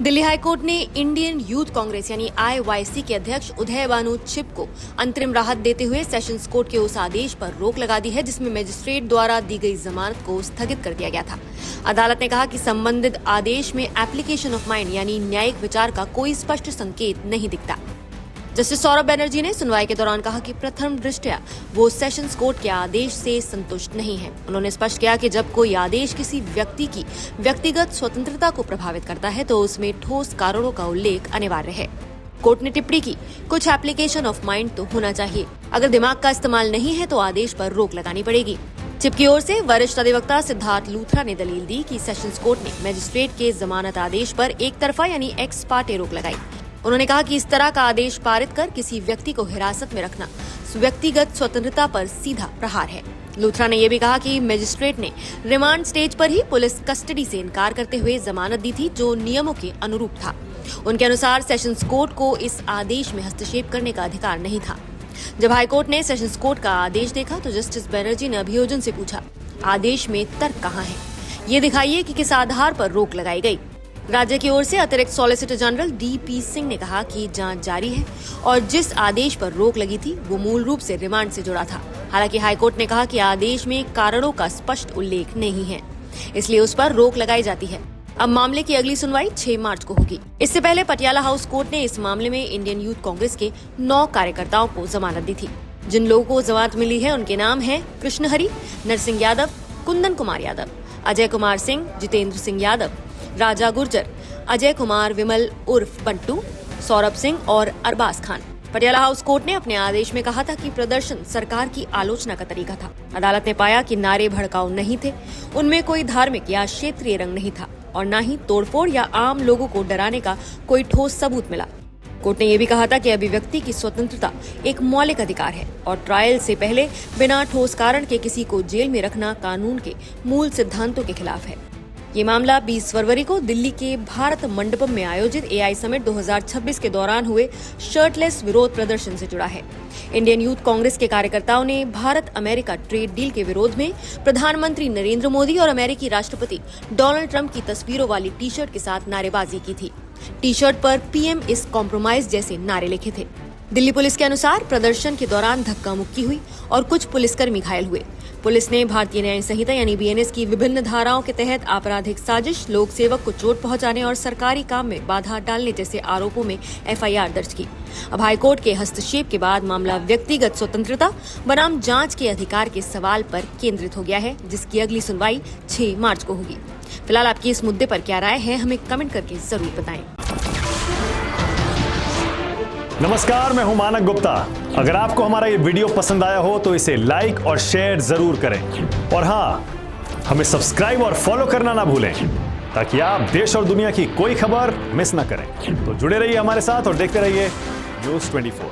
Delhi high court ने Indian youth Congress यानी IYC के अध्यक्ष उदय भानु छिब को अंतरिम राहत देते हुए सेशंस कोर्ट के उस आदेश पर रोक लगा दी है जिसमें मजिस्ट्रेट द्वारा दी गई जमानत को स्थगित कर दिया गया था। अदालत ने कहा कि संबंधित आदेश में एप्लीकेशन ऑफ माइंड यानी न्यायिक विचार का कोई स्पष्ट संकेत नहीं दिखता। जस्टिस सौरभ बनर्जी ने सुनवाई के दौरान कहा कि प्रथम दृष्टया वो सेशंस कोर्ट के आदेश से संतुष्ट नहीं है। उन्होंने स्पष्ट किया कि जब कोई आदेश किसी व्यक्ति की व्यक्तिगत स्वतंत्रता को प्रभावित करता है तो उसमें ठोस कारणों का उल्लेख अनिवार्य है। कोर्ट ने टिप्पणी की, कुछ एप्लीकेशन ऑफ माइंड तो होना चाहिए। अगर दिमाग का इस्तेमाल नहीं है तो आदेश पर रोक लगानी पड़ेगी। चिप की ओर से वरिष्ठ अधिवक्ता सिद्धार्थ लूथरा ने दलील दी कि सेशंस कोर्ट ने मजिस्ट्रेट के जमानत आदेश पर एक तरफा यानी एक्स पार्टे रोक लगाई। उन्होंने कहा कि इस तरह का आदेश पारित कर किसी व्यक्ति को हिरासत में रखना व्यक्तिगत स्वतंत्रता पर सीधा प्रहार है। लूथरा ने यह भी कहा कि मजिस्ट्रेट ने रिमांड स्टेज पर ही पुलिस कस्टडी से इनकार करते हुए जमानत दी थी जो नियमों के अनुरूप था। उनके अनुसार सेशंस कोर्ट को इस आदेश में हस्तक्षेप करने का अधिकार नहीं था। जब हाईकोर्ट ने सेशंस कोर्ट का आदेश देखा तो जस्टिस बनर्जी ने अभियोजन से पूछा, आदेश में तर्क कहाँ है? ये दिखाइए कि किस आधार पर रोक लगाई गई। राज्य की ओर से अतिरिक्त सॉलिसिटर जनरल DP सिंह ने कहा कि जांच जारी है और जिस आदेश पर रोक लगी थी वो मूल रूप से रिमांड से जुड़ा था। हालांकि हाईकोर्ट ने कहा कि आदेश में कारणों का स्पष्ट उल्लेख नहीं है, इसलिए उस पर रोक लगाई जाती है। अब मामले की अगली सुनवाई 6 मार्च को होगी। इससे पहले पटियाला हाउस कोर्ट ने इस मामले में इंडियन यूथ कांग्रेस के 9 कार्यकर्ताओं को जमानत दी थी। जिन लोगों को जमानत मिली है उनके नाम है कृष्ण हरी, नरसिंह यादव, कुंदन कुमार यादव, अजय कुमार सिंह, जितेंद्र सिंह यादव, राजा गुर्जर, अजय कुमार विमल उर्फ बंटू, सौरभ सिंह और अरबाज खान। पटियाला हाउस कोर्ट ने अपने आदेश में कहा था कि प्रदर्शन सरकार की आलोचना का तरीका था। अदालत ने पाया कि नारे भड़काऊ नहीं थे, उनमें कोई धार्मिक या क्षेत्रीय रंग नहीं था और न ही तोड़फोड़ या आम लोगों को डराने का कोई ठोस सबूत मिला। कोर्ट ने यह भी कहा था कि अभिव्यक्ति की स्वतंत्रता एक मौलिक अधिकार है और ट्रायल से पहले बिना ठोस कारण के किसी को जेल में रखना कानून के मूल सिद्धांतों के खिलाफ है। ये मामला 20 फरवरी को दिल्ली के भारत मंडपम में आयोजित AI समिट 2026 के दौरान हुए शर्टलेस विरोध प्रदर्शन से जुड़ा है। इंडियन यूथ कांग्रेस के कार्यकर्ताओं ने भारत अमेरिका ट्रेड डील के विरोध में प्रधानमंत्री नरेंद्र मोदी और अमेरिकी राष्ट्रपति डोनाल्ड ट्रंप की तस्वीरों वाली टी-शर्ट के साथ नारेबाजी की थी। टी-शर्ट पर PM इज कॉम्प्रोमाइज जैसे नारे लिखे थे। दिल्ली पुलिस के अनुसार प्रदर्शन के दौरान धक्का मुक्की हुई और कुछ पुलिसकर्मी घायल हुए। पुलिस ने भारतीय न्याय संहिता यानी BNS की विभिन्न धाराओं के तहत आपराधिक साजिश, लोक सेवक को चोट पहुंचाने और सरकारी काम में बाधा डालने जैसे आरोपों में FIR दर्ज की। अब हाईकोर्ट के हस्तक्षेप के बाद मामला व्यक्तिगत स्वतंत्रता बनाम जांच के अधिकार के सवाल पर केंद्रित हो गया है, जिसकी अगली सुनवाई 6 मार्च को होगी। फिलहाल आपकी इस मुद्दे पर क्या राय है, हमें कमेंट करके जरूर बताएं। नमस्कार, मैं हूं मानक गुप्ता। अगर आपको हमारा ये वीडियो पसंद आया हो तो इसे लाइक और शेयर जरूर करें और हाँ, हमें सब्सक्राइब और फॉलो करना ना भूलें ताकि आप देश और दुनिया की कोई खबर मिस ना करें। तो जुड़े रहिए हमारे साथ और देखते रहिए न्यूज़ 24।